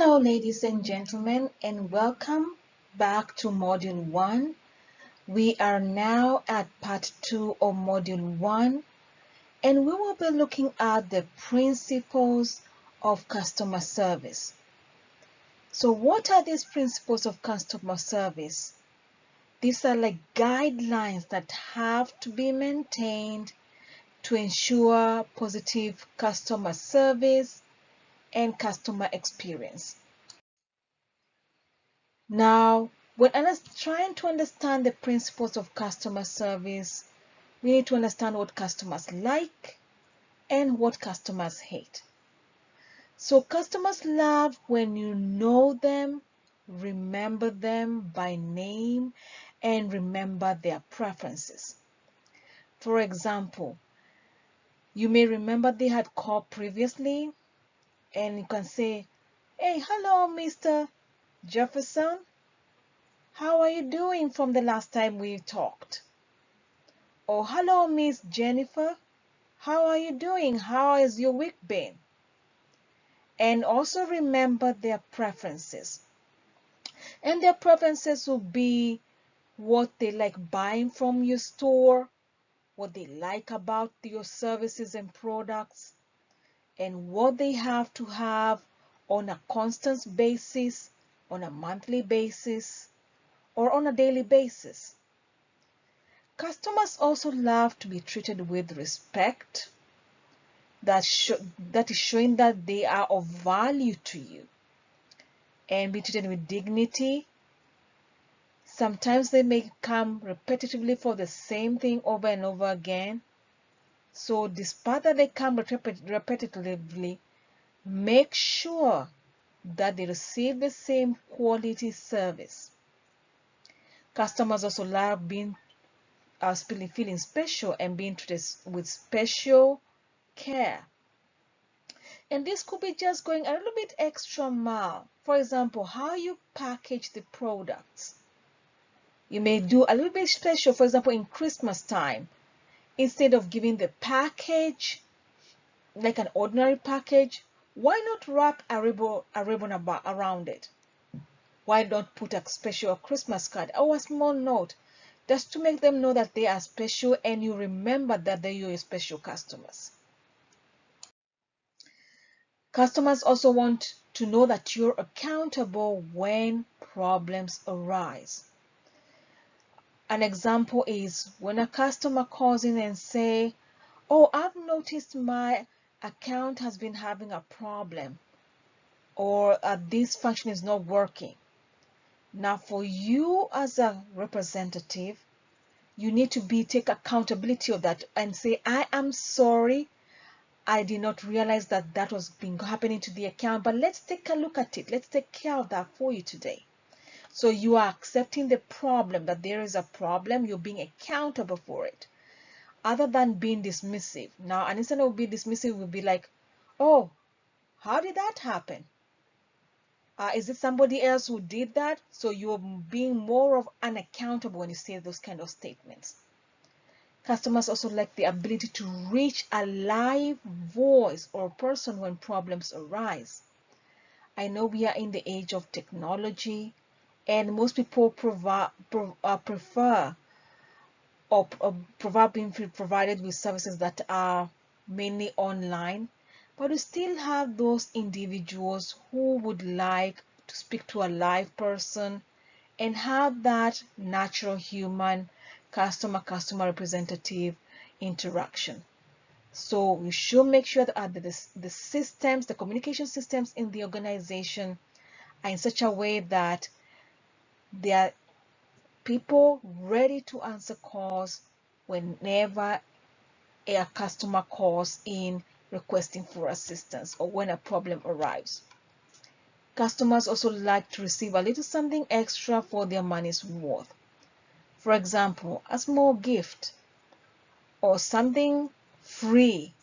Hello, ladies and gentlemen, and welcome back to Module 1. We are now at Part 2 of Module 1, and we will be looking at the principles of customer service. So what are these principles of customer service? These are like guidelines that have to be maintained to ensure positive customer service and customer experience. Now, when trying to understand the principles of customer service, we need to understand what customers like and what customers hate. So customers love when you know them, remember them by name, and remember their preferences. For example, you may remember they had called previously, and you can say, "Hey, hello, Mr. Jefferson. How are you doing from the last time we talked?" Or, "Hello, Miss Jennifer. How are you doing? How has your week been?" And also remember their preferences. And their preferences will be what they like buying from your store, what they like about your services and products, and what they have to have on a constant basis, on a monthly basis, or on a daily basis. Customers also love to be treated with respect. That is showing that they are of value to you, and be treated with dignity. Sometimes they may come repetitively for the same thing over and over again. So despite that they come repetitively, make sure that they receive the same quality service. Customers also love being feeling special and being treated with special care. And this could be just going a little bit extra mile. For example, how you package the products. You may do a little bit special, for example, in Christmas time. Instead of giving the package like an ordinary package, why not wrap a ribbon around it? Why not put a special Christmas card or a small note just to make them know that they are special and you remember that they are your special customers? Customers also want to know that you're accountable when problems arise. An example is when a customer calls in and say, "Oh, I've noticed my account has been having a problem," or "this function is not working." Now, for you as a representative, you need to take accountability of that and say, "I am sorry. I did not realize that that was happening to the account, but let's take a look at it. Let's take care of that for you today." So you are accepting the problem, that there is a problem. You're being accountable for it, other than being dismissive. Now, and instead of being dismissive, would be like, "Oh, how did that happen? Is it somebody else who did that?" So you're being more of unaccountable when you say those kind of statements. Customers also like the ability to reach a live voice or person when problems arise. I know we are in the age of technology, and most people prefer being provided with services that are mainly online, but we still have those individuals who would like to speak to a live person and have that natural human customer representative interaction. So we should make sure that the systems, the communication systems in the organization are in such a way that there are people ready to answer calls whenever a customer calls in requesting for assistance or when a problem arrives. Customers also like to receive a little something extra for their money's worth. For example, a small gift or something free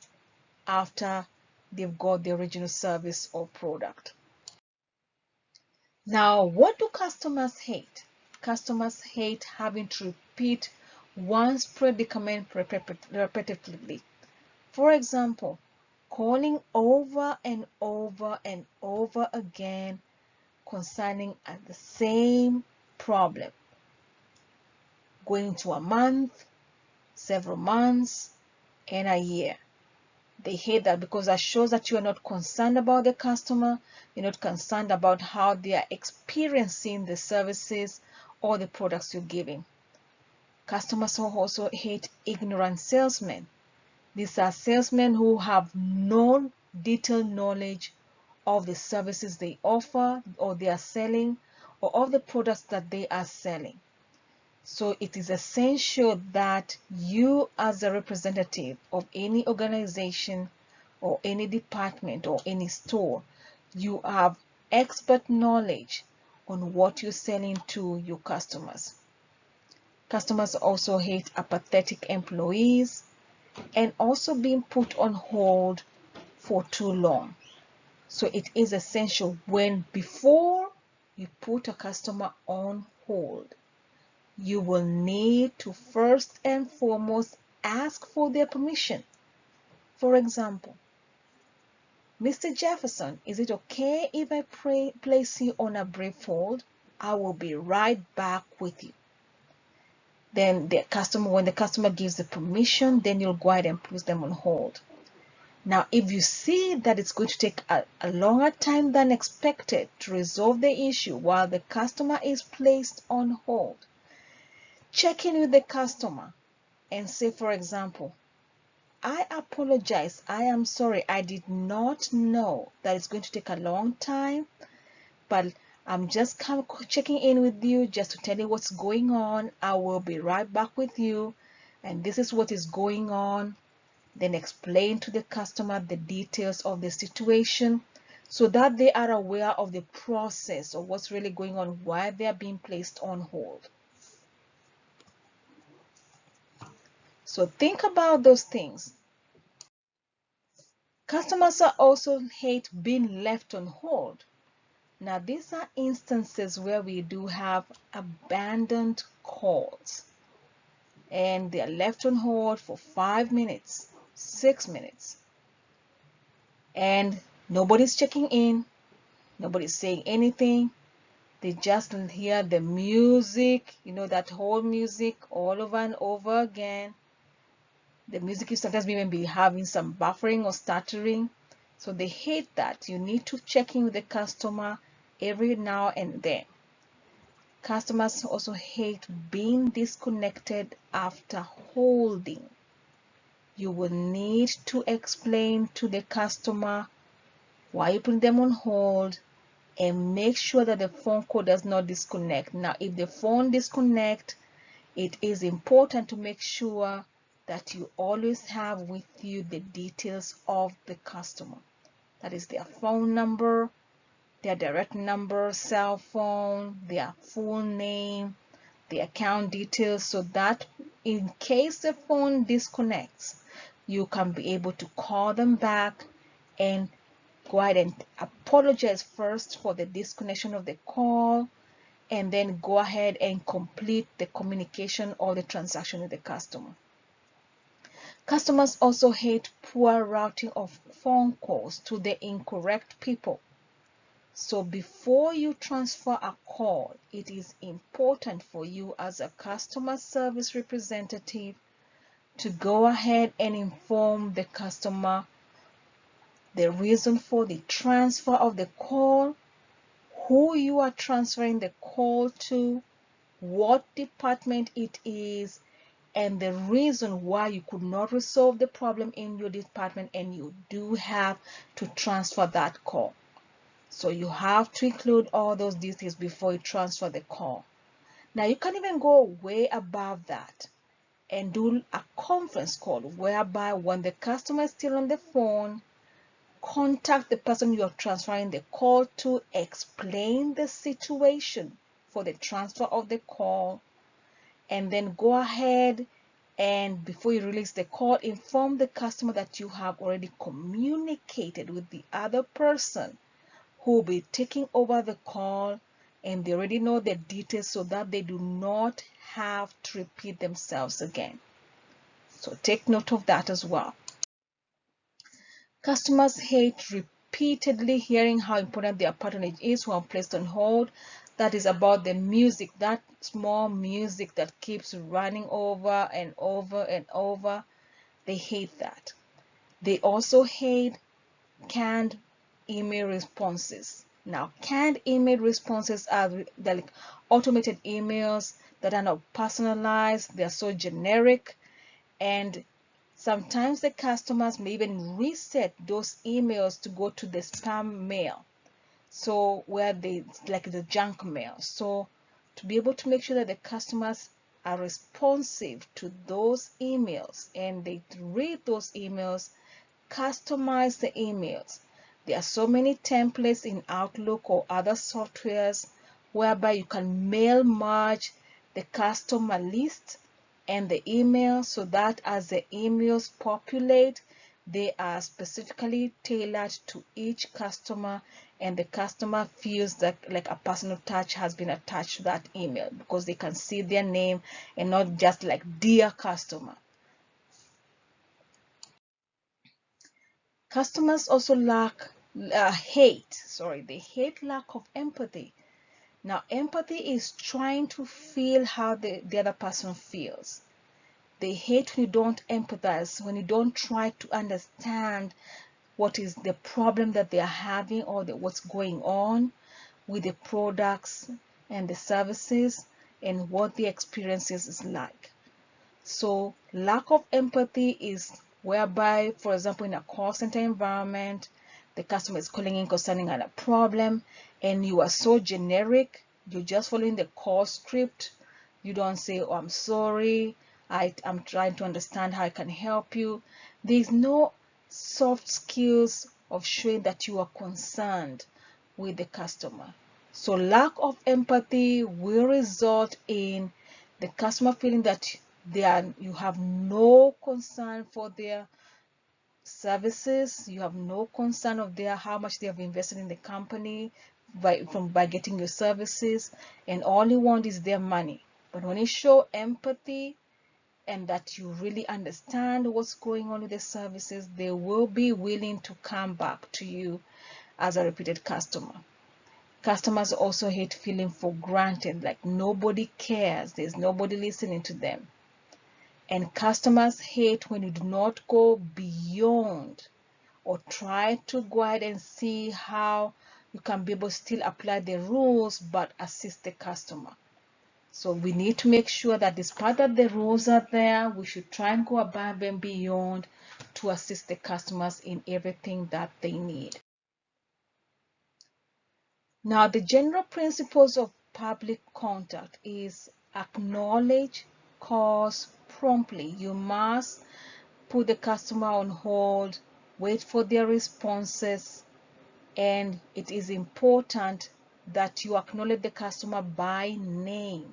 after they've got the original service or product. Now, what do customers hate? Customers hate having to repeat one's predicament repetitively. For example, calling over and over and over again concerning the same problem, going to a month, several months, and a year. They hate that because that shows that you are not concerned about the customer. You're not concerned about how they are experiencing the services or the products you're giving. Customers also hate ignorant salesmen. These are salesmen who have no detailed knowledge of the services they offer or they are selling, or of the products that they are selling. So it is essential that you, as a representative of any organization or any department or any store, you have expert knowledge on what you're selling to your customers. Customers also hate apathetic employees and also being put on hold for too long. So it is essential before you put a customer on hold, you will need to first and foremost ask for their permission. For example, Mr. Jefferson, is it okay if I place you on a brief hold? I will be right back with you. Then when the customer gives the permission, then you'll go ahead and place them on hold. Now, if you see that it's going to take a longer time than expected to resolve the issue while the customer is placed on hold, check in with the customer and say, for example, I apologize. I am sorry. I did not know that it's going to take a long time, but I'm just checking in with you just to tell you what's going on. I will be right back with you, and this is what is going on. Then explain to the customer the details of the situation so that they are aware of the process of what's really going on while they are being placed on hold. So think about those things. Customers also hate being left on hold. Now, these are instances where we do have abandoned calls and they are left on hold for 5 minutes, 6 minutes, and nobody's checking in, nobody's saying anything. They just hear the music, that whole music all over and over again. The music is sometimes even be having some buffering or stuttering. So they hate that. You need to check in with the customer every now and then. Customers also hate being disconnected after holding. You will need to explain to the customer why you put them on hold and make sure that the phone call does not disconnect. Now, if the phone disconnects, it is important to make sure that you always have with you the details of the customer. That is their phone number, their direct number, cell phone, their full name, the account details, so that in case the phone disconnects, you can be able to call them back and go ahead and apologize first for the disconnection of the call, and then go ahead and complete the communication or the transaction with the customer. Customers also hate poor routing of phone calls to the incorrect people. So before you transfer a call, it is important for you as a customer service representative to go ahead and inform the customer the reason for the transfer of the call, who you are transferring the call to, what department it is, and the reason why you could not resolve the problem in your department and you do have to transfer that call. So you have to include all those details before you transfer the call. Now you can even go way above that and do a conference call whereby when the customer is still on the phone, contact the person you are transferring the call to, explain the situation for the transfer of the call, and then go ahead and before you release the call, inform the customer that you have already communicated with the other person who will be taking over the call, and they already know the details so that they do not have to repeat themselves again. So take note of that as well. Customers hate repeatedly hearing how important their patronage is when placed on hold. That is about the music, that small music that keeps running over and over and over. They hate that. They also hate canned email responses. Now, canned email responses are like automated emails that are not personalized, they're so generic, and sometimes the customers may even reset those emails to go to the spam mail. So where they like the junk mail. So to be able to make sure that the customers are responsive to those emails and they read those emails, customize the emails. There are so many templates in Outlook or other softwares whereby you can mail merge the customer list and the email so that as the emails populate, they are specifically tailored to each customer and the customer feels that like a personal touch has been attached to that email because they can see their name and not just like dear customer. Customers also they hate lack of empathy. Now, empathy is trying to feel how the other person feels. They hate when you don't empathize, when you don't try to understand what is the problem that they are having or what's going on with the products and the services and what the experiences is like. So lack of empathy is whereby, for example, in a call center environment, the customer is calling in concerning a problem and you are so generic, you're just following the call script. You don't say, oh, I'm sorry, I'm trying to understand how I can help you. There's no soft skills of showing that you are concerned with the customer. So lack of empathy will result in the customer feeling that you have no concern for their services, you have no concern of how much they have invested in the company by getting your services, and all you want is their money. But when you show empathy and that you really understand what's going on with the services, they will be willing to come back to you as a repeated customer. Customers also hate feeling for granted, like nobody cares, there's nobody listening to them. And customers hate when you do not go beyond or try to go ahead and see how you can be able to still apply the rules but assist the customer. So we need to make sure that despite that the rules are there, we should try and go above and beyond to assist the customers in everything that they need. Now, the general principles of public contact is acknowledge cause promptly. You must put the customer on hold, wait for their responses, and it is important that you acknowledge the customer by name.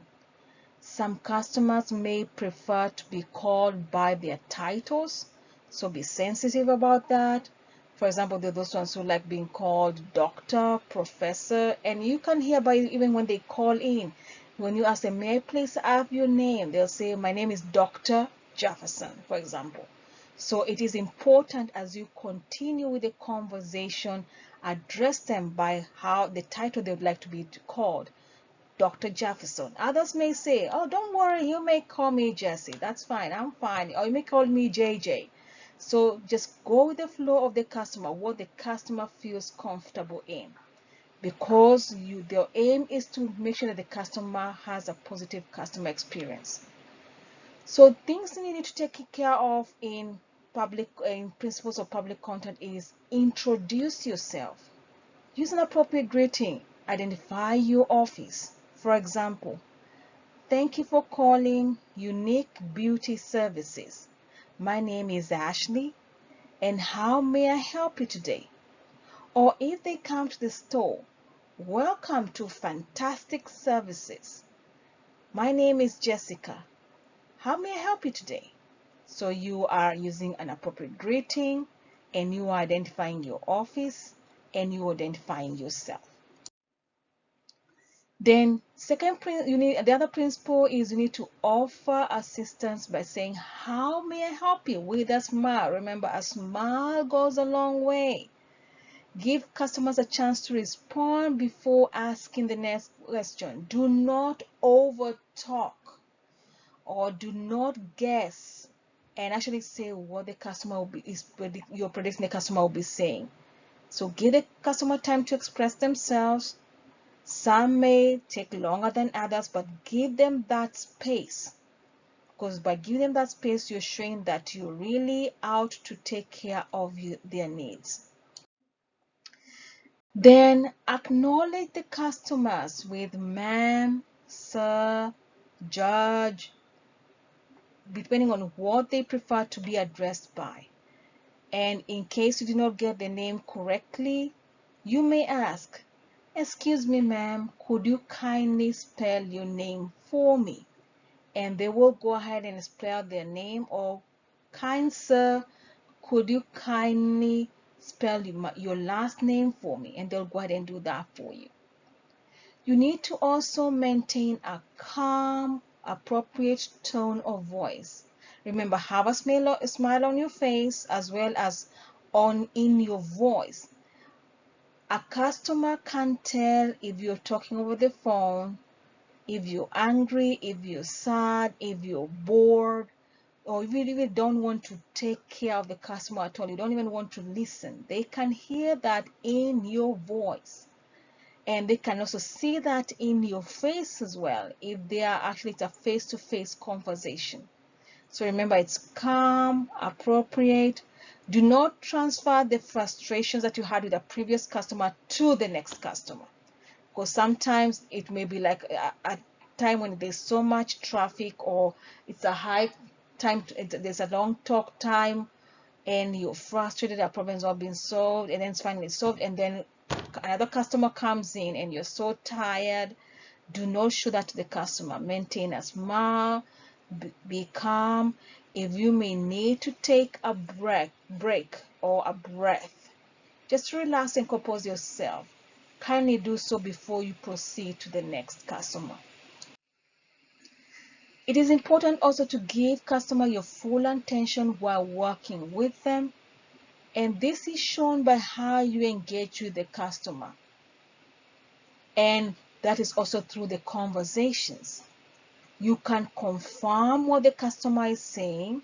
Some customers may prefer to be called by their titles, so be sensitive about that. For example, there are those ones who like being called doctor, professor, and you can hear by even when they call in. When you ask them, may I please have your name? They'll say, my name is Dr. Jefferson, for example. So it is important as you continue with the conversation, address them by how the title they would like to be called. Dr. Jefferson. Others may say, oh, don't worry, you may call me Jesse. That's fine, I'm fine. Or you may call me JJ. So just go with the flow of the customer, what the customer feels comfortable in. Because their aim is to make sure that the customer has a positive customer experience. So things you need to take care of in principles of public contact is introduce yourself. Use an appropriate greeting. Identify your office. For example, thank you for calling Unique Beauty Services. My name is Ashley, and how may I help you today? Or if they come to the store, welcome to Fantastic Services. My name is Jessica. How may I help you today? So you are using an appropriate greeting, and you are identifying your office, and you are identifying yourself. Then the other principle is you need to offer assistance by saying, how may I help you, with a smile. Remember, a smile goes a long way. Give customers a chance to respond before asking the next question. Do not over talk or do not guess and actually say what the customer will be you're predicting the customer will be saying. So give the customer time to express themselves. Some may take longer than others, but give them that space, because by giving them that space, you're showing that you're really out to take care of their needs. Then acknowledge the customers with ma'am, sir, judge, depending on what they prefer to be addressed by. And in case you do not get the name correctly, you may ask, "Excuse me, ma'am, could you kindly spell your name for me?" And they will go ahead and spell their name. Or, "Kind sir, could you kindly spell your last name for me?" And they'll go ahead and do that for you. You need to also maintain a calm, appropriate tone of voice. Remember, have a smile on your face as well as in your voice. A customer can tell if you're talking over the phone, if you're angry, if you're sad, if you're bored, or if you even don't want to take care of the customer at all, you don't even want to listen. They can hear that in your voice. And they can also see that in your face as well, if they are actually, it's a face-to-face conversation. So remember, it's calm, appropriate. Do not transfer the frustrations that you had with a previous customer to the next customer, because sometimes it may be like a time when there's so much traffic, or it's a high time, there's a long talk time, and you're frustrated that problem's not being solved, and then it's finally solved, and then another customer comes in and you're so tired. Do not show that to the customer. Maintain a smile, be calm. If you may need to take a break or a breath, just relax and compose yourself. Kindly do so before you proceed to the next customer. It is important also to give customer your full attention while working with them. And this is shown by how you engage with the customer. And that is also through the conversations. You can confirm what the customer is saying.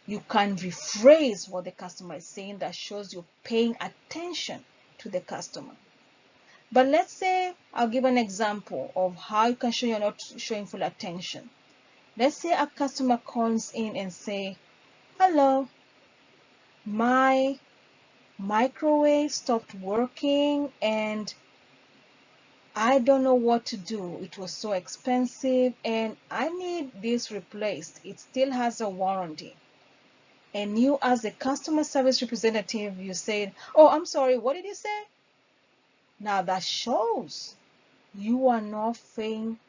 You can rephrase what the customer is saying. That shows you're paying attention to the customer. But let's say, I'll give an example of how you can show you're not showing full attention. Let's say a customer calls in and say, "Hello, my microwave stopped working and I don't know what to do. It was so expensive and I need this replaced. It still has a warranty." And you, as a customer service representative, you said, "Oh, I'm sorry, what did you say?" Now that shows you are not paying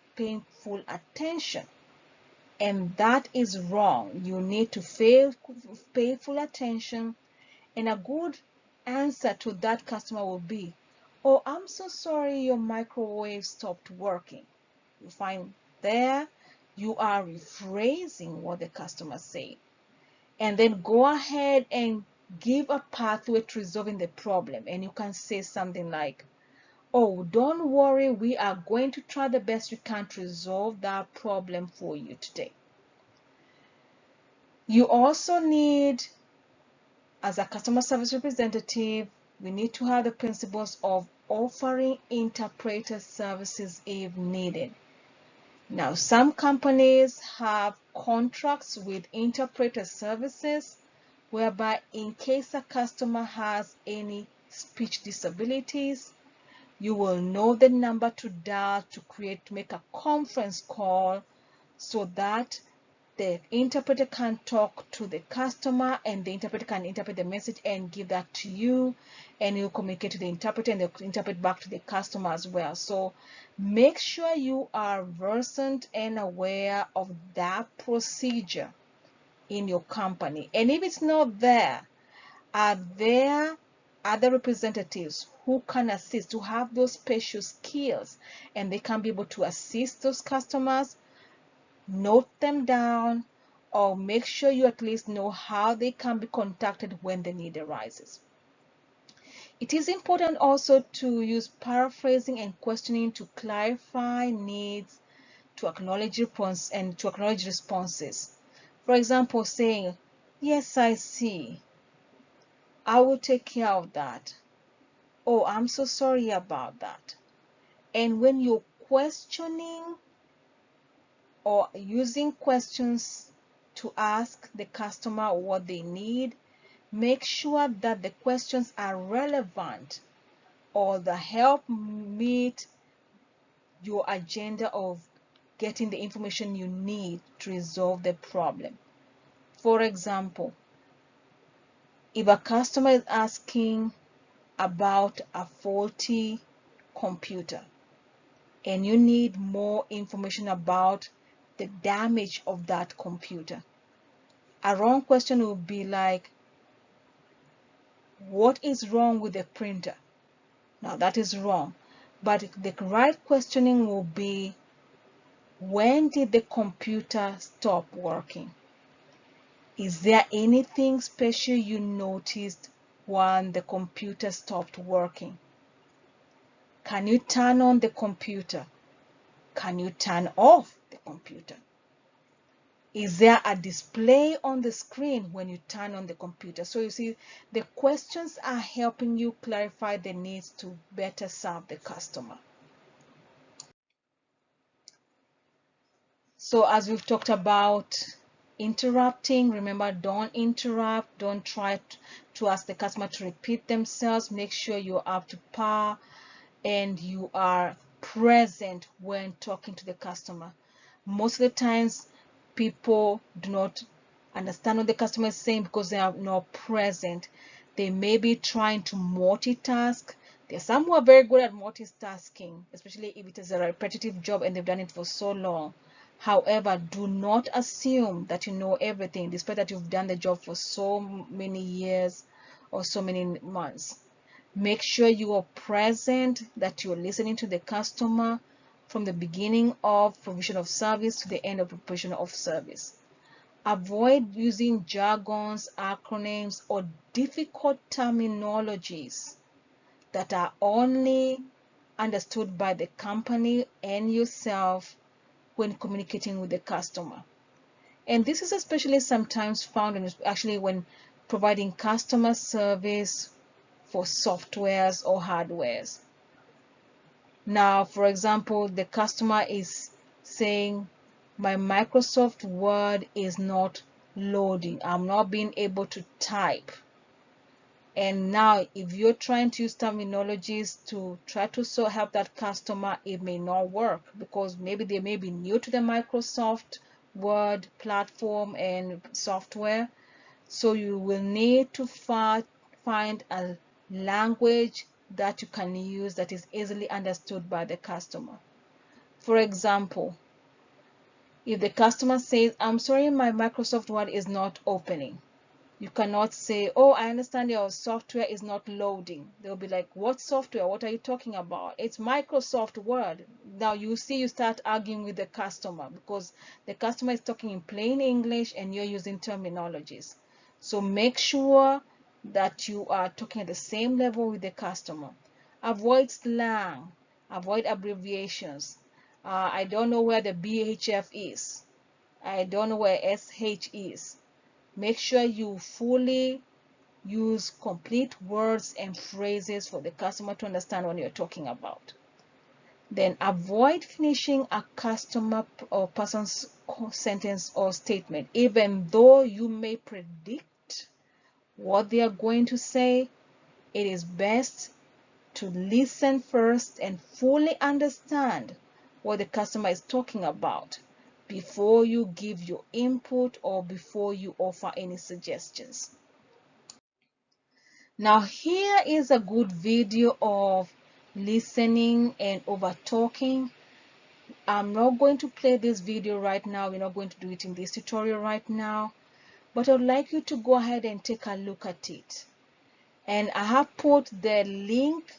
full attention. And that is wrong. You need to pay full attention. And a good answer to that customer will be, "Oh, I'm so sorry your microwave stopped working." You find there you are rephrasing what the customer said. And then go ahead and give a pathway to resolving the problem. And you can say something like, "Oh, don't worry, we are going to try the best we can to resolve that problem for you today." You also need, as a customer service representative, we need to have the principles of offering interpreter services if needed. Now, some companies have contracts with interpreter services whereby in case a customer has any speech disabilities, you will know the number to dial to make a conference call so that the interpreter can talk to the customer and the interpreter can interpret the message and give that to you, and you communicate to the interpreter and they'll interpret back to the customer as well. So make sure you are versant and aware of that procedure in your company. And if it's not there, are there other representatives who can assist, who have those special skills and they can be able to assist those customers? Note them down, or make sure you at least know how they can be contacted when the need arises. It is important also to use paraphrasing and questioning to clarify needs, to acknowledge responses. For example, saying, "Yes, I see. I will take care of that." "Oh, I'm so sorry about that." And when you're questioning or using questions to ask the customer what they need, make sure that the questions are relevant or the help meet your agenda of getting the information you need to resolve the problem. For example, if a customer is asking about a faulty computer and you need more information about the damage of that computer, a wrong question would be like, "What is wrong with the printer?" Now that is wrong. But the right questioning will be, "When did the computer stop working? Is there anything special you noticed when the computer stopped working? Can you turn on the computer? Can you turn off the computer? Is there a display on the screen when you turn on the computer?" So you see, the questions are helping you clarify the needs to better serve the customer. So as we've talked about interrupting, remember, don't interrupt. Don't try to ask the customer to repeat themselves. Make sure you're up to par and you are present when talking to the customer. Most of the times people do not understand what the customer is saying because they are not present. They may be trying to multitask. There are some who are very good at multitasking, especially if it is a repetitive job and they've done it for so long. However, do not assume that you know everything despite that you've done the job for so many years or so many months. Make sure you are present, that you're listening to the customer from the beginning of provision of service to the end of provision of service. Avoid using jargons, acronyms, or difficult terminologies that are only understood by the company and yourself when communicating with the customer. And this is especially sometimes found in actually when providing customer service for softwares or hardwares. Now, for example, the customer is saying, "My Microsoft Word is not loading. I'm not being able to type." And now, if you're trying to use terminologies to try to help that customer, it may not work because maybe they may be new to the Microsoft Word platform and software. So you will need to find a language that you can use that is easily understood by the customer. For example, if the customer says, "I'm sorry, my Microsoft Word is not opening," you cannot say, "Oh, I understand your software is not loading." They'll be like, "What software? What are you talking about? It's Microsoft Word." Now you see, you start arguing with the customer because the customer is talking in plain English and you're using terminologies. So make sure that you are talking at the same level with the customer. Avoid slang, avoid abbreviations. I don't know where the BHF is. I don't know where SH is. Make sure you fully use complete words and phrases for the customer to understand what you're talking about. Then avoid finishing a customer or person's sentence or statement. Even though you may predict what they are going to say, it is best to listen first and fully understand what the customer is talking about before you give your input or before you offer any suggestions. Now here is a good video of listening and over talking. I'm not going to play this video right now. We're not going to do it in this tutorial right now, but I'd like you to go ahead and take a look at it. And I have put the link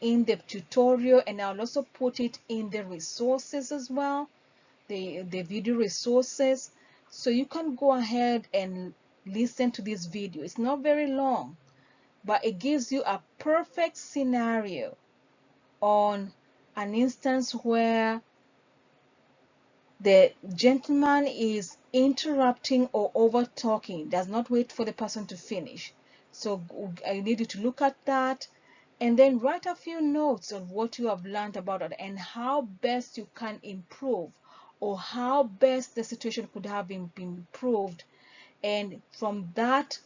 in the tutorial, and I'll also put it in the resources as well, the video resources, so you can go ahead and listen to this video. It's not very long. but it gives you a perfect scenario on an instance where the gentleman is interrupting or over talking, does not wait for the person to finish. So I need you to look at that and then write a few notes on what you have learned about it and how best you can improve, or how best the situation could have been improved, and from that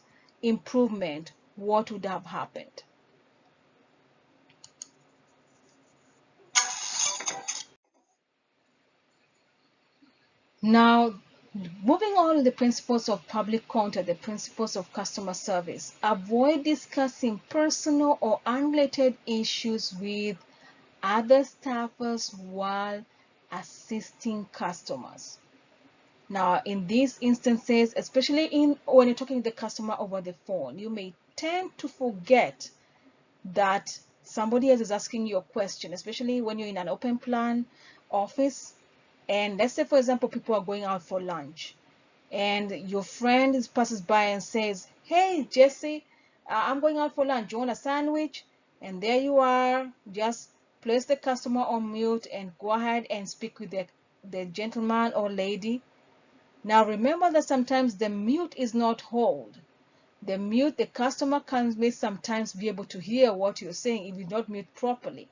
improvement, what would have happened. Now, moving on to the principles of public contact, the principles of customer service. Avoid discussing personal or unrelated issues with other staffers while assisting customers. Now, in these instances, especially when you're talking to the customer over the phone, you may tend to forget that somebody else is asking you a question, especially when you're in an open plan office. And let's say, for example, people are going out for lunch and your friend passes by and says, "Hey, Jesse, I'm going out for lunch. You want a sandwich?" And there you are, just place the customer on mute and go ahead and speak with the gentleman or lady. Now remember that sometimes the mute is not hold. The customer may sometimes be able to hear what you're saying if you don't mute properly.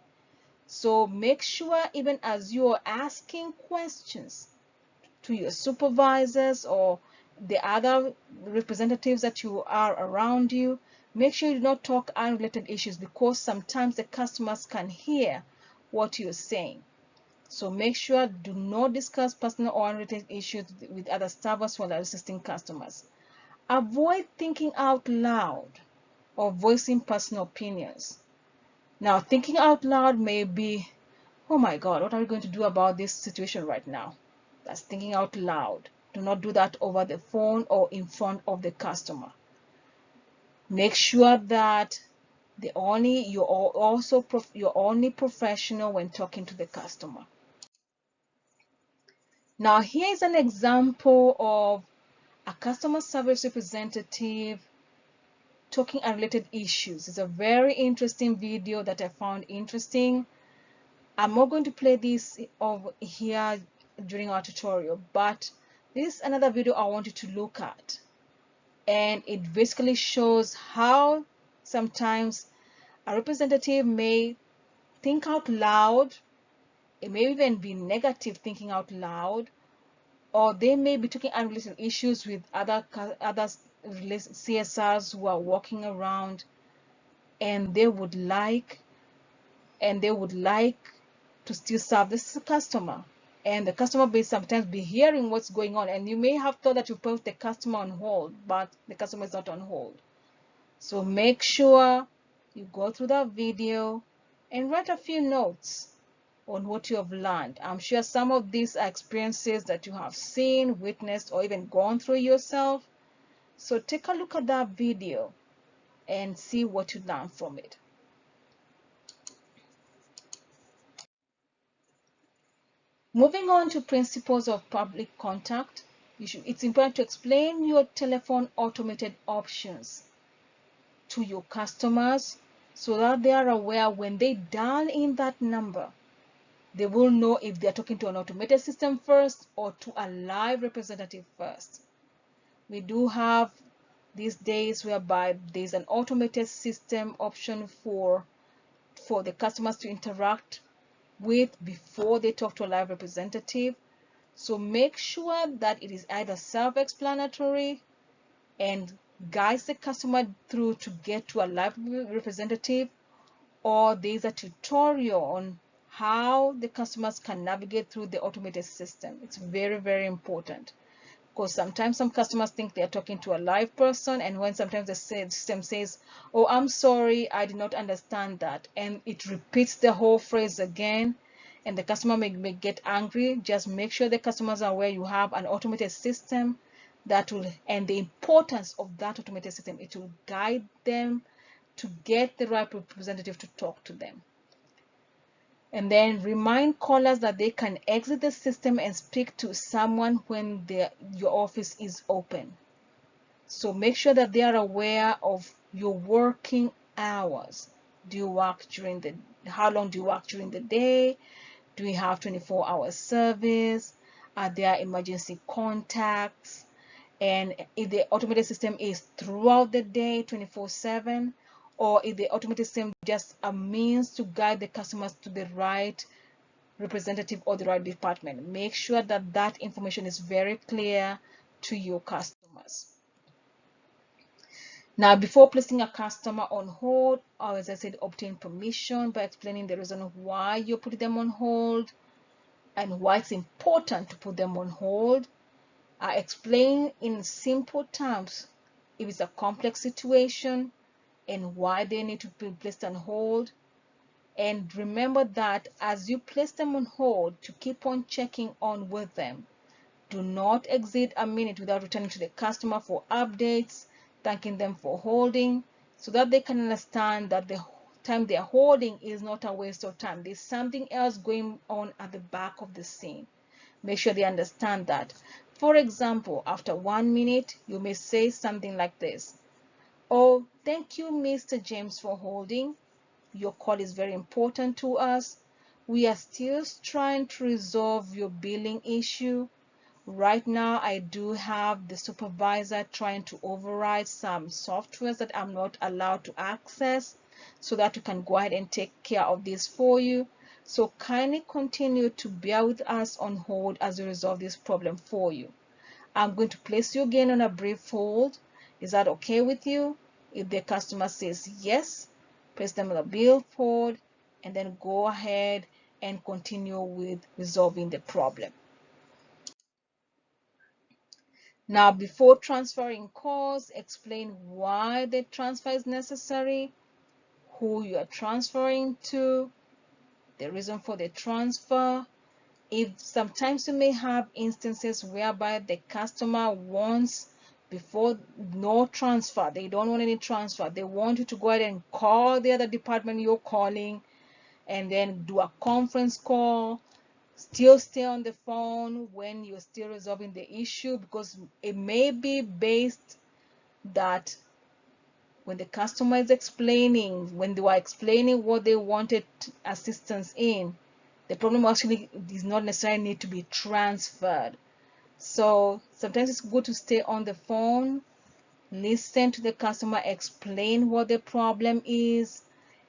So make sure, even as you're asking questions to your supervisors or the other representatives that you are around you, make sure you do not talk unrelated issues, because sometimes the customers can hear what you're saying. So make sure do not discuss personal or unrelated issues with other staffers while assisting customers. Avoid thinking out loud or voicing personal opinions. Now, thinking out loud may be, "Oh my God, what are we going to do about this situation right now?" That's thinking out loud. Do not do that over the phone or in front of the customer. Make sure that you're only professional when talking to the customer. Now, here is an example of a customer service representative talking unrelated issues. It's a very interesting video that I found interesting. I'm not going to play this over here during our tutorial, but this is another video I want you to look at. And it basically shows how sometimes a representative may think out loud. It may even be negative thinking out loud, or they may be talking unrelated issues with other CSRs who are walking around, and they would like to still serve this customer, and the customer may sometimes be hearing what's going on, and you may have thought that you put the customer on hold, but the customer is not on hold. So make sure you go through that video and write a few notes on what you have learned. I'm sure some of these are experiences that you have seen, witnessed, or even gone through yourself. So take a look at that video and see what you learn from it. Moving on to principles of public contact, it's important to explain your telephone automated options to your customers so that they are aware when they dial in that number, they will know if they're talking to an automated system first or to a live representative first. We do have these days whereby there's an automated system option for the customers to interact with before they talk to a live representative. So make sure that it is either self-explanatory and guides the customer through to get to a live representative, or there's a tutorial on how the customers can navigate through the automated system. It's very, very important, because sometimes some customers think they're talking to a live person, and when sometimes the system says, "Oh, I'm sorry, I did not understand that," and it repeats the whole phrase again, and the customer may get angry. Just make sure the customers are aware you have an automated system that will, and the importance of that automated system, it will guide them to get the right representative to talk to them. And then remind callers that they can exit the system and speak to someone when your office is open. So make sure that they are aware of your working hours. Do you work during the, how long do you work during the day? Do we have 24-hour service? Are there emergency contacts? And if the automated system is throughout the day 24/7, or if the automated system just a means to guide the customers to the right representative or the right department, make sure that that information is very clear to your customers. Now, before placing a customer on hold, or as I said, obtain permission by explaining the reason why you're putting them on hold and why it's important to put them on hold. Explain in simple terms if it's a complex situation and why they need to be placed on hold. And remember that as you place them on hold, to keep on checking on with them. Do not exceed a minute without returning to the customer for updates, thanking them for holding, so that they can understand that the time they are holding is not a waste of time. There's something else going on at the back of the scene. Make sure they understand that. For example, after 1 minute, you may say something like this: "Oh, thank you, Mr. James, for holding. Your call is very important to us. We are still trying to resolve your billing issue. Right now, I do have the supervisor trying to override some softwares that I'm not allowed to access, so that we can go ahead and take care of this for you. So kindly continue to bear with us on hold as we resolve this problem for you. I'm going to place you again on a brief hold. Is that okay with you?" If the customer says yes, place them on a brief hold and then go ahead and continue with resolving the problem. Now, before transferring calls, explain why the transfer is necessary, who you are transferring to, the reason for the transfer. If sometimes you may have instances whereby the customer wants, before no transfer, they don't want any transfer, they want you to go ahead and call the other department you're calling and then do a conference call, still stay on the phone when you're still resolving the issue, because it may be based that when the customer is explaining, when they were explaining what they wanted assistance in, the problem actually does not necessarily need to be transferred. So sometimes it's good to stay on the phone, listen to the customer explain what the problem is,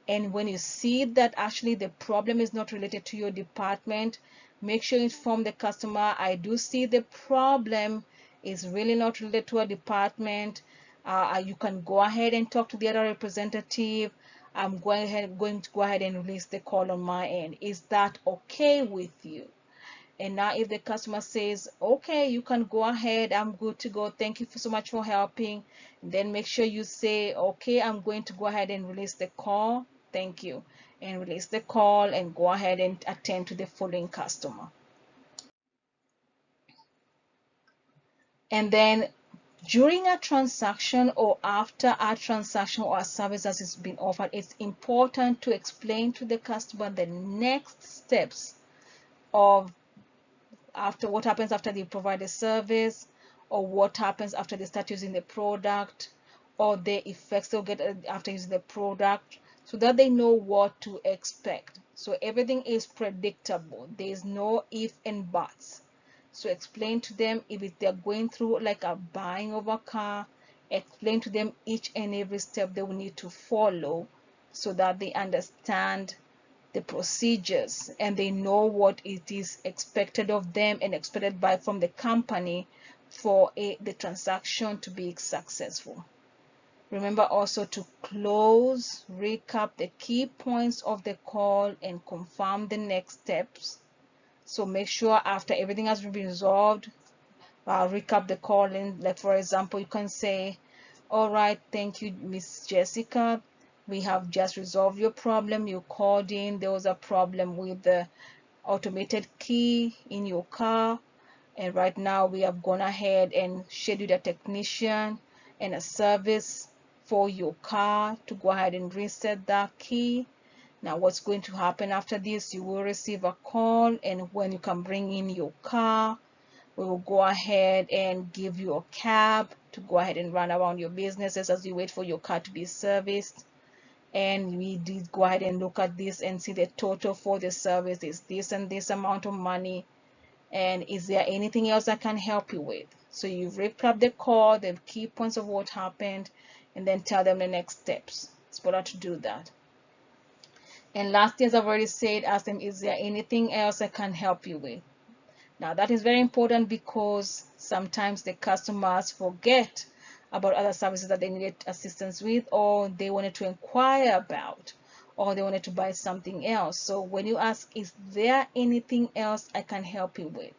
and when you see that actually the problem is not related to your department, make sure you inform the customer, "I do see the problem is really not related to a department. You can go ahead and talk to the other representative. I'm going to go ahead and release the call on my end. Is that okay with you?" And now if the customer says, "Okay, you can go ahead, I'm good to go, thank you so much for helping," then make sure you say, "Okay, I'm going to go ahead and release the call, thank you," and release the call and go ahead and attend to the following customer. And then during a transaction or after a transaction or a service that is being offered, it's important to explain to the customer the next steps of after what happens after they provide a service, or what happens after they start using the product, or the effects they'll get after using the product, so that they know what to expect. So everything is predictable. There is no if and buts. So explain to them if they're going through like a buying of a car, explain to them each and every step they will need to follow, so that they understand the procedures and they know what it is expected of them and expected by from the company for the transaction to be successful. Remember also to close, recap the key points of the call and confirm the next steps. So make sure after everything has been resolved, recap the call, and like for example, you can say, "All right, thank you, Miss Jessica. We have just resolved your problem. You called in. There was a problem with the automated key in your car. And right now we have gone ahead and scheduled a technician and a service for your car to go ahead and reset that key. Now what's going to happen after this, you will receive a call, and when you can bring in your car, We will go ahead and give you a cab to go ahead and run around your businesses as you wait for your car to be serviced. And we did go ahead and look at this and see the total for the service is this and this amount of money. And is there anything else I can help you with? So you recap the call, the key points of what happened, and then tell them the next steps. It's better to do that. And lastly, as I've already said, ask them, is there anything else I can help you with? Now that is very important because sometimes the customers forget about other services that they needed assistance with, or they wanted to inquire about, or they wanted to buy something else. So when you ask, is there anything else I can help you with?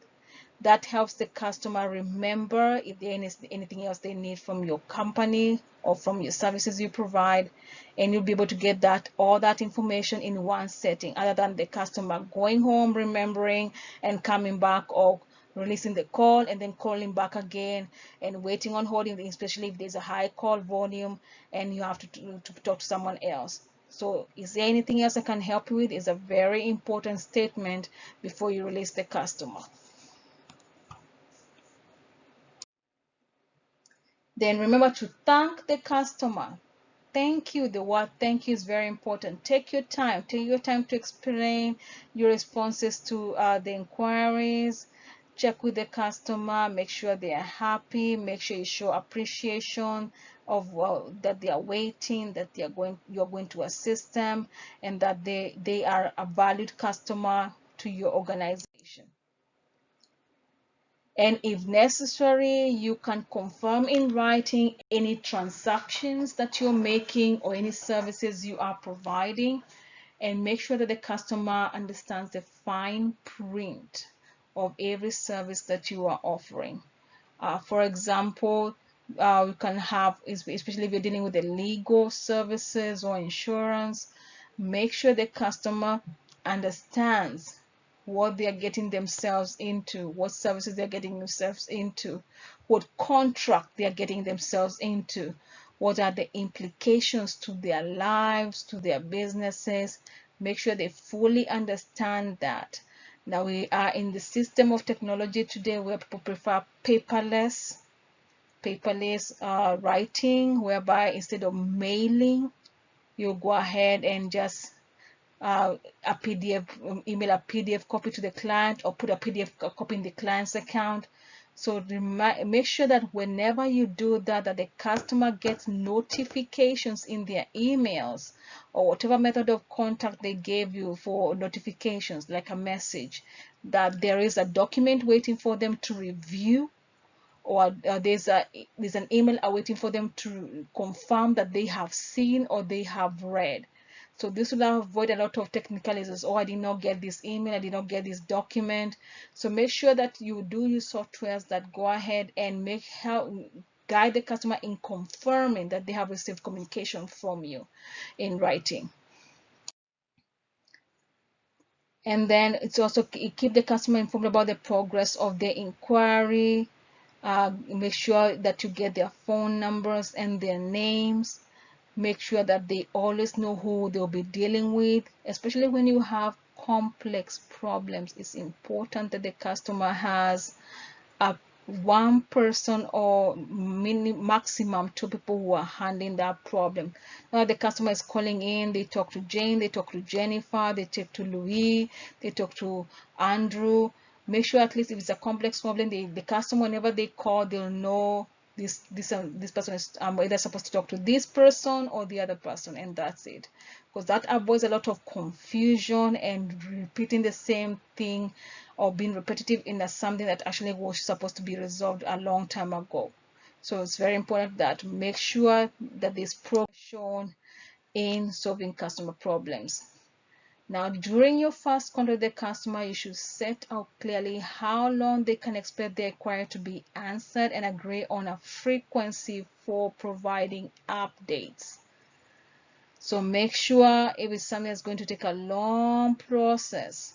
That helps the customer remember if there is anything else they need from your company or from your services you provide, and you'll be able to get all that information in one setting, other than the customer going home, remembering, and coming back, or releasing the call and then calling back again and waiting on holding, especially if there's a high call volume and you have to talk to someone else. So is there anything else I can help you with is a very important statement before you release the customer. Then remember to thank the customer. Thank you. The word thank you is very important. Take your time. Take your time to explain your responses to the inquiries. Check with the customer. Make sure they are happy. Make sure you show appreciation of that they are waiting, that you're going to assist them, and that they are a valued customer to your organization. And if necessary, you can confirm in writing any transactions that you're making or any services you are providing, and make sure that the customer understands the fine print of every service that you are offering. For example, you can have, especially if you're dealing with the legal services or insurance, make sure the customer understands what they are getting themselves into, what services they're getting themselves into, what contract they are getting themselves into, what are the implications to their lives, to their businesses. Make sure they fully understand that. Now we are in the system of technology today where people prefer paperless writing, whereby instead of mailing, you go ahead and just a PDF, email a PDF copy to the client, or put a PDF copy in the client's account. So make sure that whenever you do that, that the customer gets notifications in their emails or whatever method of contact they gave you for notifications, like a message, that there is a document waiting for them to review, or there's an email awaiting for them to confirm that they have seen or they have read. So this will avoid a lot of technicalities. Oh, I did not get this email, I did not get this document. So make sure that you do use softwares that go ahead and guide the customer in confirming that they have received communication from you in writing. And then it's also keep the customer informed about the progress of the inquiry. Make sure that you get their phone numbers and their names. Make sure that they always know who they'll be dealing with, especially when you have complex problems. It's important that the customer has one person or maximum two people who are handling that problem. Now the customer is calling in, they talk to Jane, they talk to Jennifer, they talk to Louis, they talk to Andrew. Make sure at least if it's a complex problem, the customer, whenever they call, they'll know this person is either supposed to talk to this person or the other person, and that's it. Because that avoids a lot of confusion and repeating the same thing, or being repetitive in something that actually was supposed to be resolved a long time ago. So it's very important that make sure that this progress shown in solving customer problems. Now, during your first contact with the customer, you should set out clearly how long they can expect their inquiry to be answered and agree on a frequency for providing updates. So make sure if it's something that's going to take a long process,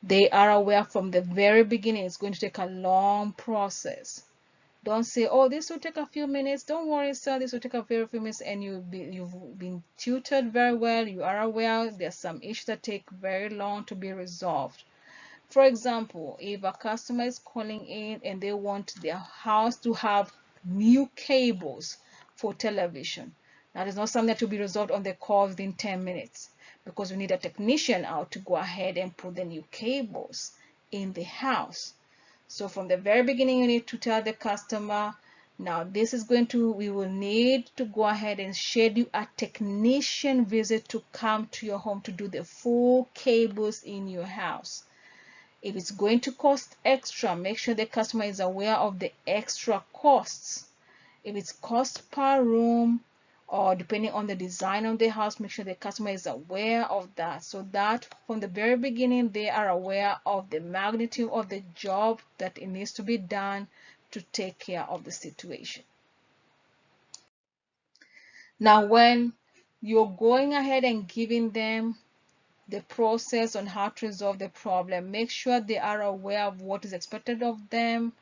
they are aware from the very beginning it's going to take a long process. Don't say, oh, this will take a few minutes. Don't worry, sir, this will take a few minutes, and you've been tutored very well. You are aware there's some issues that take very long to be resolved. For example, if a customer is calling in and they want their house to have new cables for television, that is not something that will be resolved on the call within 10 minutes, because we need a technician out to go ahead and put the new cables in the house. So from the very beginning, you need to tell the customer, now this is we will need to go ahead and schedule a technician visit to come to your home to do the full cables in your house. If it's going to cost extra, make sure the customer is aware of the extra costs. If it's cost per room, or depending on the design of the house, make sure the customer is aware of that, so that from the very beginning they are aware of the magnitude of the job that it needs to be done to take care of the situation. Now, when you're going ahead and giving them the process on how to resolve the problem, make sure they are aware of what is expected of them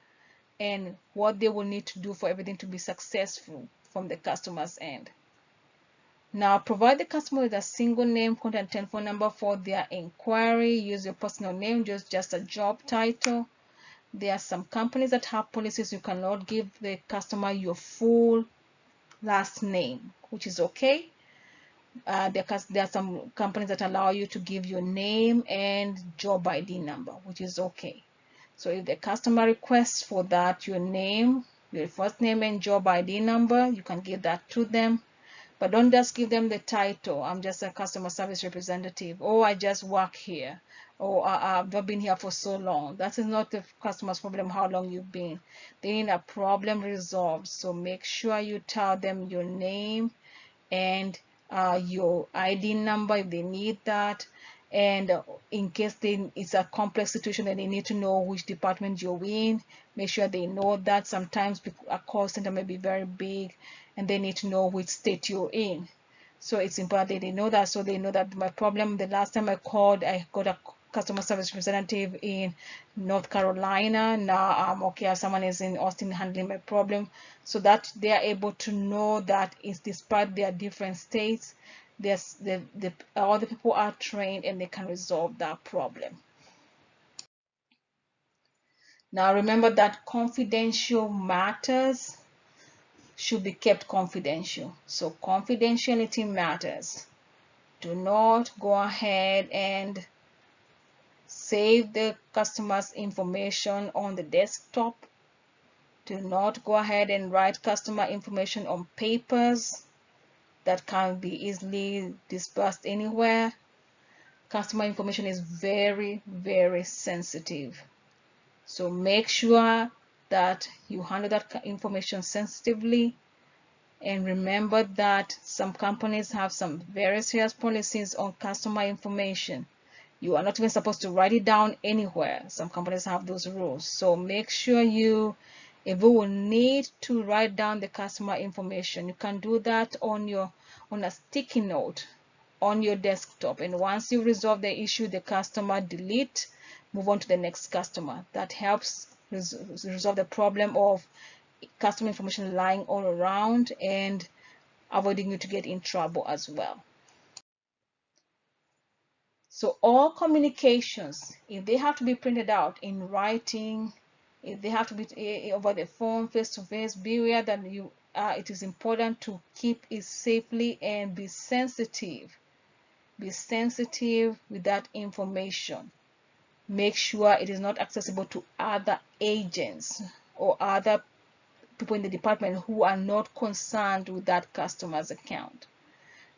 and what they will need to do for everything to be successful from the customer's end. Now, provide the customer with a single name, contact, and telephone number for their inquiry. Use your personal name, just a job title. There are some companies that have policies you cannot give the customer your full last name, which is okay. There are some companies that allow you to give your name and job ID number, which is okay. So if the customer requests for that, your name, your first name and job ID number, you can give that to them. But don't just give them the title, I'm just a customer service representative, or I just work here, or I've not been here for so long. That is not the customer's problem, how long you've been. They need a problem resolved. So make sure you tell them your name and your ID number if they need that. And in case it's a complex situation and they need to know which department you're in, make sure they know that. Sometimes a call center may be very big and they need to know which state you're in. So it's important that they know that, so they know that my problem, the last time I called, I got a customer service representative in North Carolina. Now I'm okay, someone is in Austin handling my problem, so that they are able to know that it's despite their different states, all the people are trained and they can resolve that problem. Now remember that confidential matters should be kept confidential. So confidentiality matters. Do not go ahead and save the customer's information on the desktop. Do not go ahead and write customer information on papers that can be easily dispersed anywhere. Customer information is very, very sensitive. So make sure that you handle that information sensitively. And remember that some companies have some very serious policies on customer information. You are not even supposed to write it down anywhere. Some companies have those rules. So make sure if you will need to write down the customer information, you can do that on a sticky note on your desktop. And once you resolve the issue, the customer delete, move on to the next customer. That helps resolve the problem of customer information lying all around and avoiding you to get in trouble as well. So all communications, if they have to be printed out in writing, if they have to be over the phone, face to face, be aware that it is important to keep it safely and be sensitive. Be sensitive with that information. Make sure it is not accessible to other agents or other people in the department who are not concerned with that customer's account.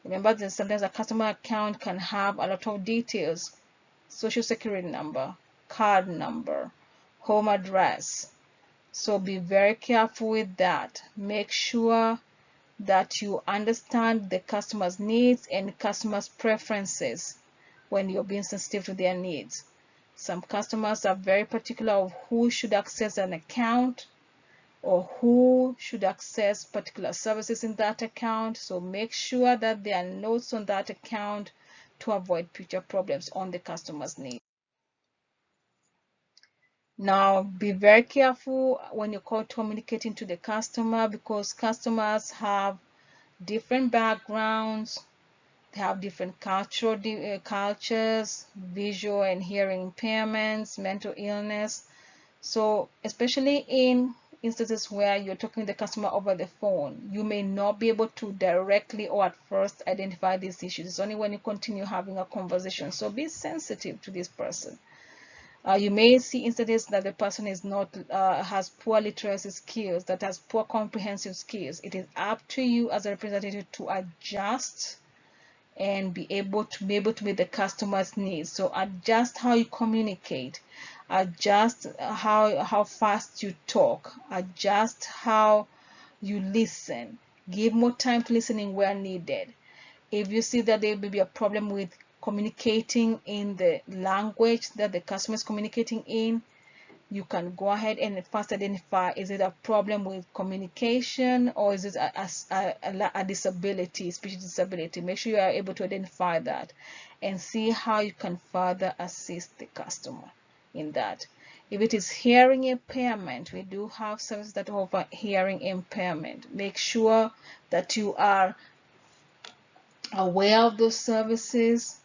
Remember that sometimes a customer account can have a lot of details: social security number, card number, home address. So be very careful with that. Make sure that you understand the customer's needs and customer's preferences when you're being sensitive to their needs. Some customers are very particular of who should access an account or who should access particular services in that account. So make sure that there are notes on that account to avoid future problems on the customer's needs. Now be very careful when you're communicating to the customer, because customers have different backgrounds, They have different cultures, visual and hearing impairments, mental illness. So especially in instances where you're talking to the customer over the phone, you may not be able to directly or at first identify these issues. It's only when you continue having a conversation. So be sensitive to this person. You may see instances that the person is not has poor literacy skills, that has poor comprehensive skills. It is up to you as a representative to adjust and be able to meet the customer's needs. So adjust how you communicate, adjust how fast you talk, adjust how you listen, give more time to listening where needed. If you see that there may be a problem with communicating in the language that the customer is communicating in, you can go ahead and first identify, is it a problem with communication or is it a disability, speech disability? Make sure you are able to identify that and see how you can further assist the customer in that. If it is hearing impairment, we do have services that offer hearing impairment. Make sure that you are aware of those services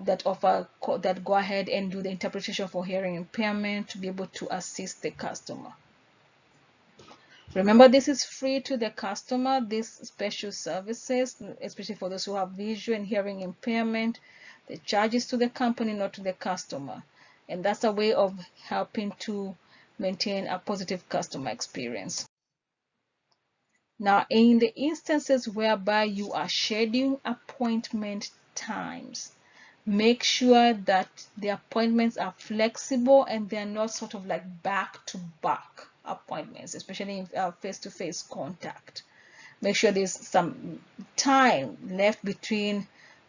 that go ahead and do the interpretation for hearing impairment to be able to assist the customer. Remember, this is free to the customer, these special services, especially for those who have visual and hearing impairment. The charges to the company, not to the customer. And that's a way of helping to maintain a positive customer experience. Now, in the instances whereby you are scheduling appointment times, make sure that the appointments are flexible and they're not sort of like back-to-back appointments, especially in face-to-face contact. Make sure there's some time left between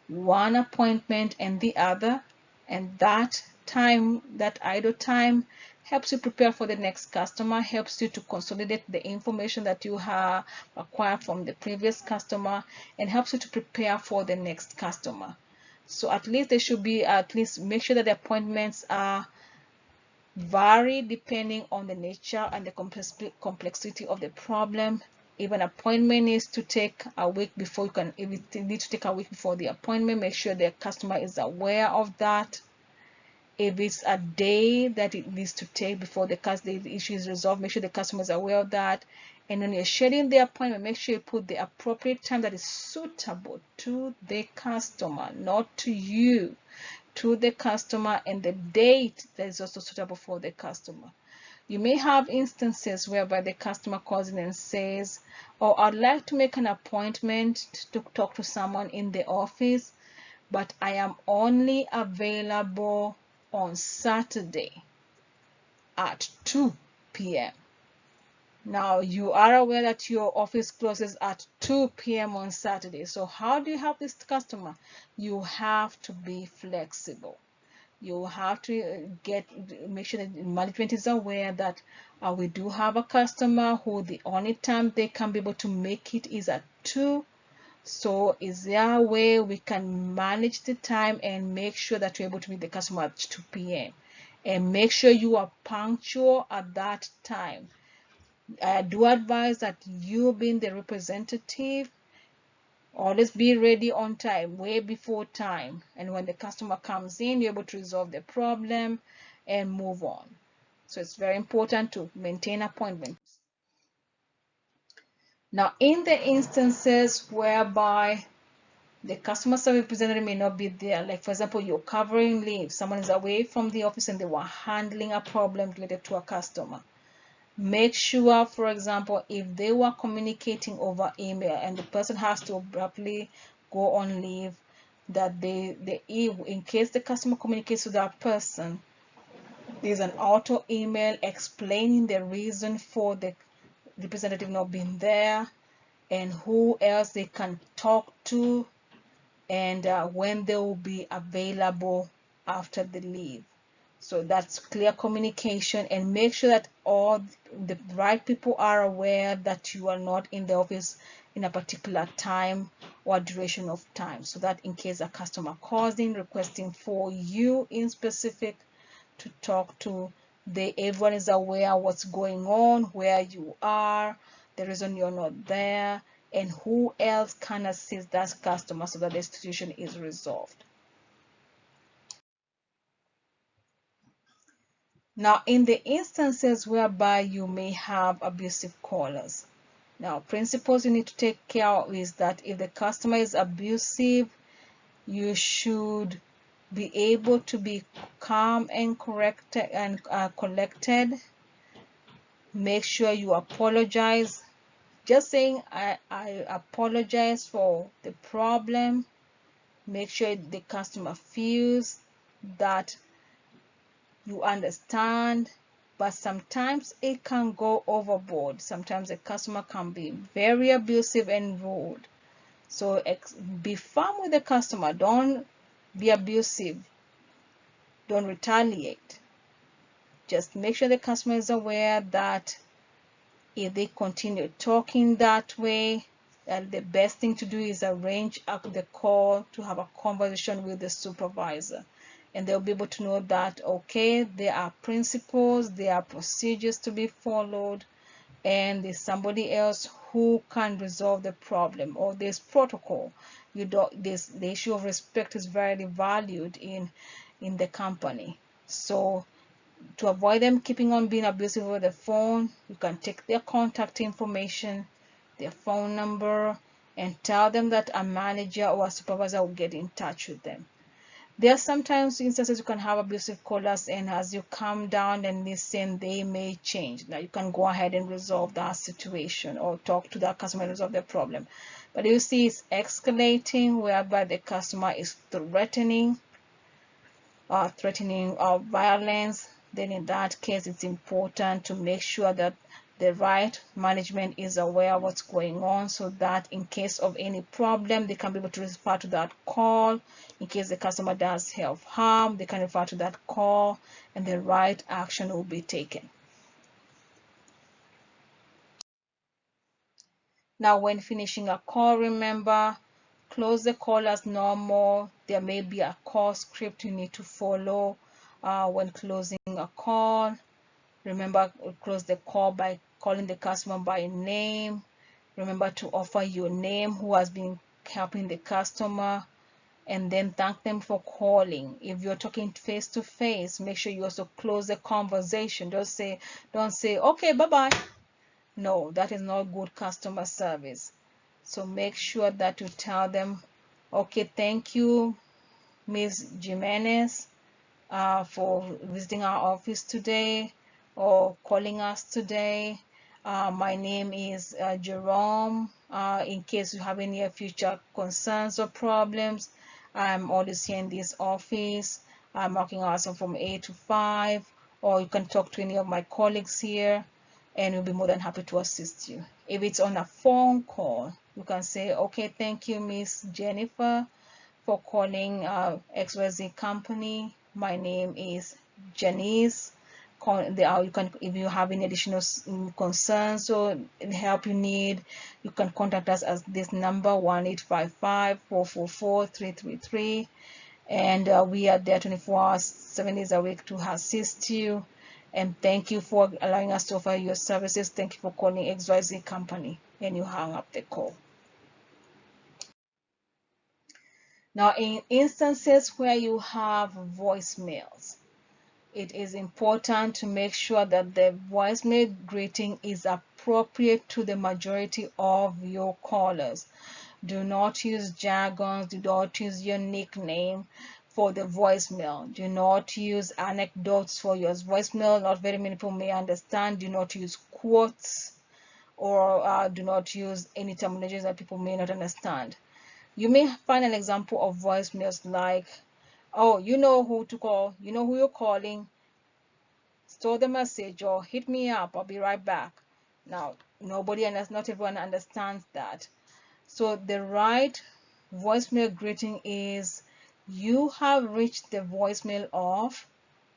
one appointment and the other, and that time, that idle time, helps you prepare for the next customer, helps you to consolidate the information that you have acquired from the previous customer, and helps you to prepare for the next customer. So at least they should be, at least make sure that the appointments are vary depending on the nature and the complexity of the problem. If an appointment is to take a week before, you can, if it needs to take a week before the appointment, make sure the customer is aware of that. If it's a day that it needs to take before the issue is resolved, make sure the customer is aware of that. And when you're scheduling the appointment, make sure you put the appropriate time that is suitable to the customer, not to you, to the customer, and the date that is also suitable for the customer. You may have instances whereby the customer calls in and says, "Oh, I'd like to make an appointment to talk to someone in the office, but I am only available on Saturday at 2 p.m. Now, you are aware that your office closes at 2 p.m. on Saturday. So how do you help this customer? You have to be flexible. You have to make sure that management is aware that we do have a customer who the only time they can be able to make it is at 2. So is there a way we can manage the time and make sure that you're able to meet the customer at 2 p.m. and make sure you are punctual at that time. I do advise that you being the representative, always be ready on time, way before time. And when the customer comes in, you're able to resolve the problem and move on. So it's very important to maintain appointments. Now, in the instances whereby the customer service representative may not be there, like for example, you're covering leave, someone is away from the office and they were handling a problem related to a customer. Make sure, for example, if they were communicating over email and the person has to abruptly go on leave, that in case the customer communicates to that person, there's an auto email explaining the reason for the representative not being there and who else they can talk to and when they will be available after the leave. So that's clear communication, and make sure that all the right people are aware that you are not in the office in a particular time or duration of time, so that in case a customer calls in requesting for you in specific to talk to, everyone is aware what's going on, where you are, the reason you're not there, and who else can assist that customer so that the situation is resolved. Now, in the instances whereby you may have abusive callers, now principles you need to take care of is that if the customer is abusive, you should be able to be calm and corrected and collected. Make sure you apologize. Just saying I apologize for the problem. Make sure the customer feels that you understand, but sometimes it can go overboard. Sometimes the customer can be very abusive and rude. So be firm with the customer. Don't be abusive. Don't retaliate. Just make sure the customer is aware that if they continue talking that way, the best thing to do is arrange up the call to have a conversation with the supervisor, and they'll be able to know that, okay, there are principles, there are procedures to be followed, and there's somebody else who can resolve the problem, or there's protocol. The issue of respect is very valued in the company. So to avoid them keeping on being abusive over the phone, you can take their contact information, their phone number, and tell them that a manager or a supervisor will get in touch with them. There are sometimes instances you can have abusive callers, and as you calm down and listen, they may change. Now you can go ahead and resolve that situation or talk to that customer and resolve their problem. But you see it's escalating, whereby the customer is threatening violence, then in that case it's important to make sure that the right management is aware of what's going on, so that in case of any problem they can be able to refer to that call. In case the customer does self-harm, they can refer to that call and the right action will be taken. Now, when finishing a call, remember, close the call as normal. There may be a call script you need to follow when closing a call. Remember, close the call by calling the customer by name. Remember to offer your name, who has been helping the customer, and then thank them for calling. If you're talking face to face, make sure you also close the conversation. Don't say okay, bye-bye. No, that is not good customer service. So make sure that you tell them, okay, thank you, Ms. Jimenez, for visiting our office today or calling us today. My name is Jerome. In case you have any future concerns or problems, I'm always here in this office. I'm working hours from 8 to 5, or you can talk to any of my colleagues here, and we'll be more than happy to assist you. If it's on a phone call, you can say, okay, thank you, Miss Jennifer, for calling XYZ company. My name is Janice. You can, if you have any additional concerns or help you need, you can contact us at this number 1-855-444-333, and we are there 24 hours 7 days a week to assist you. And thank you for allowing us to offer your services. Thank you for calling XYZ company, and you hang up the call. Now, in instances where you have voicemails, it is important to make sure that the voicemail greeting is appropriate to the majority of your callers. Do not use jargons. Do not use your nickname for the voicemail. Do not use anecdotes for your voicemail. Not very many people may understand. Do not use quotes, or do not use any terminologies that people may not understand. You may find an example of voicemails like, oh, you know who to call, you know who you're calling, store the message, or hit me up, I'll be right back. Now, not everyone understands that. So the right voicemail greeting is, you have reached the voicemail of,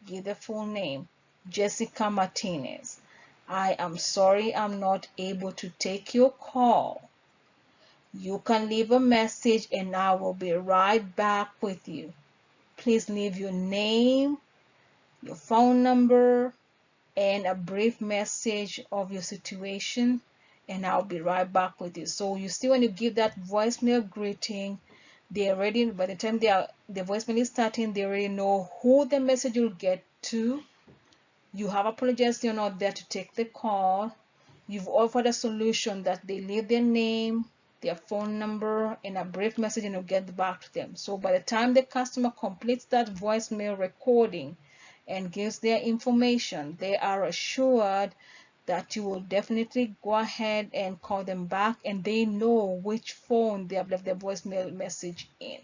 give the full name, Jessica Martinez. I am sorry I'm not able to take your call. You can leave a message and I will be right back with you. Please leave your name, your phone number, and a brief message of your situation, and I'll be right back with you. So you see, when you give that voicemail greeting, they already, by the time the voicemail is starting, they already know who the message will get to. You have apologized you're not there to take the call. You've offered a solution that they leave their name, their phone number, and a brief message, and you'll get back to them. So by the time the customer completes that voicemail recording and gives their information, they are assured that you will definitely go ahead and call them back, and they know which phone they have left their voicemail message in.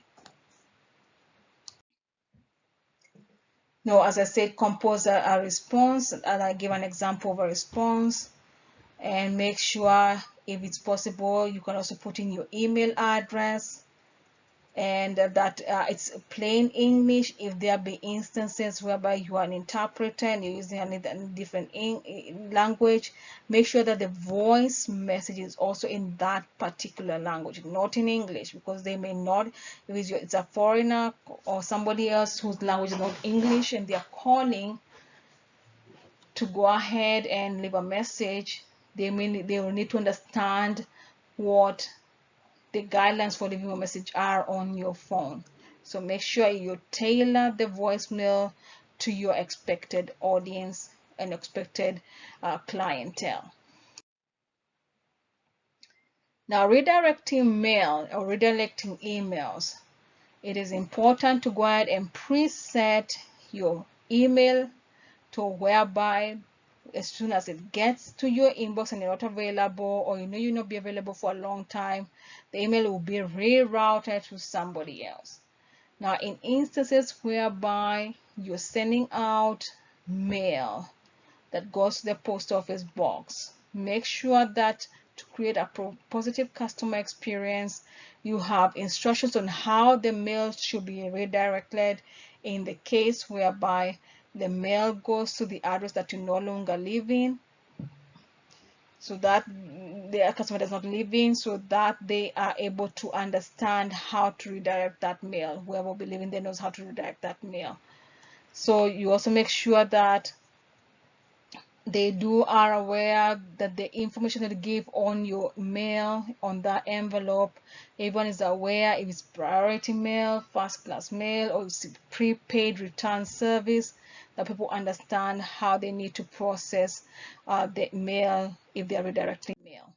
Now, as I said, compose a response, and I give an example of a response. And make sure, if it's possible, you can also put in your email address, and that it's plain English. If there be instances whereby you are an interpreter and you're using a different language, make sure that the voice message is also in that particular language, not in English, because they may not, if it's a foreigner or somebody else whose language is not English and they're calling to go ahead and leave a message, they will need to understand what the guidelines for leaving a message are on your phone. So make sure you tailor the voicemail to your expected audience and expected clientele. Now, redirecting mail or redirecting emails, it is important to go ahead and preset your email to whereby as soon as it gets to your inbox and you're not available, or you'll not be available for a long time, the email will be rerouted to somebody else. Now, in instances whereby you're sending out mail that goes to the post office box, make sure that to create a positive customer experience, you have instructions on how the mail should be redirected in the case whereby the mail goes to the address that you no longer live in, so that the customer does not live in, so that they are able to understand how to redirect that mail. Whoever will be living there knows how to redirect that mail. So you also make sure that they are aware that the information that you give on your mail, on that envelope, everyone is aware if it's priority mail, first class mail, or it's prepaid return service, that people understand how they need to process the mail if they are redirecting mail.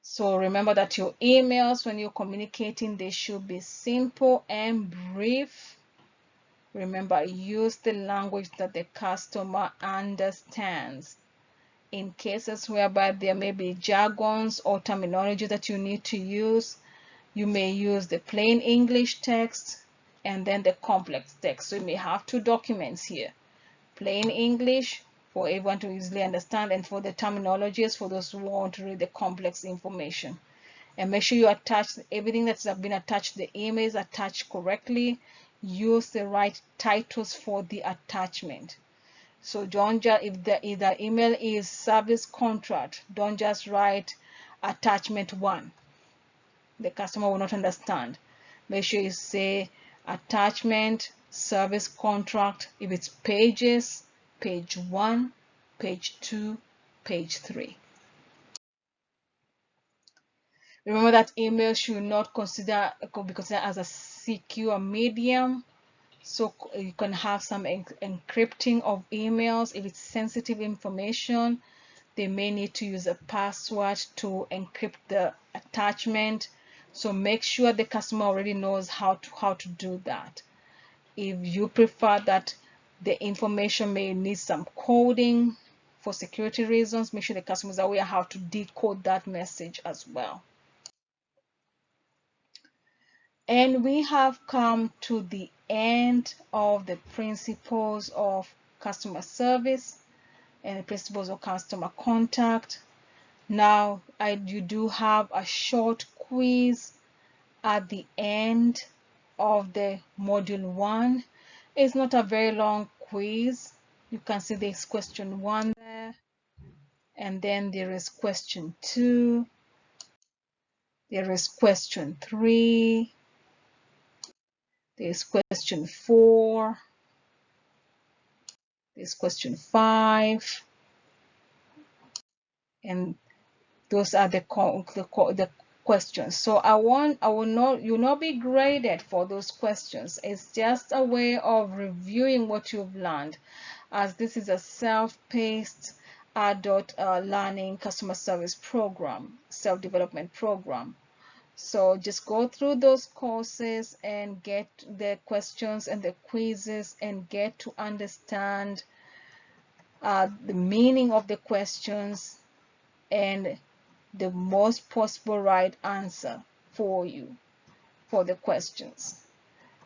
So remember that your emails, when you're communicating, they should be simple and brief. Remember, use the language that the customer understands. In cases whereby there may be jargons or terminology that you need to use, you may use the plain English text and then the complex text. So you may have two documents here: plain English for everyone to easily understand, and for the terminologies for those who want to read the complex information. And make sure you attach everything that's been attached to the email is attached correctly. Use the right titles for the attachment. So don't just, if the email is service contract, don't just write attachment 1. The customer will not understand. Make sure you say attachment service contract. If it's pages, page 1, page 2, page 3. Remember that email should not be considered as a secure medium. So you can have some encrypting of emails. If it's sensitive information, they may need to use a password to encrypt the attachment. So make sure the customer already knows how to do that. If you prefer that the information may need some coding for security reasons, make sure the customer is aware how to decode that message as well. And we have come to the end of the principles of customer service and the principles of customer contact. Now, you do have a short quiz at the end of the module 1. It's not a very long quiz. You can see there's question 1 there, and then there is question 2, there is question 3, there's question 4, there's question 5, And those are the questions. So you'll not be graded for those questions. It's just a way of reviewing what you've learned, as this is a self-paced adult learning customer service program, self-development program. So just go through those courses and get the questions and the quizzes and get to understand the meaning of the questions and the most possible right answer for you for the questions.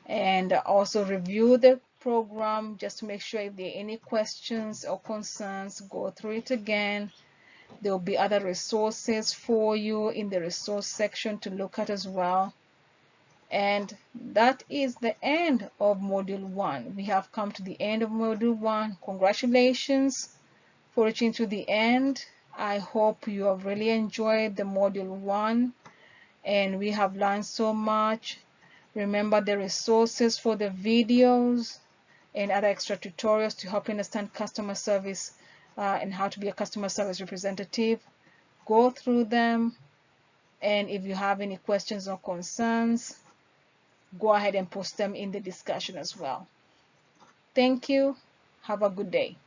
And also review the program just to make sure if there are any questions or concerns, go through it again. There will be other resources for you in the resource section to look at as well. And that is the end of module 1. We have come to the end of module 1. Congratulations for reaching to the end. I hope you have really enjoyed the module 1 and we have learned so much. Remember the resources for the videos and other extra tutorials to help you understand customer service and how to be a customer service representative. Go through them, and if you have any questions or concerns, go ahead and post them in the discussion as well. Thank you. Have a good day.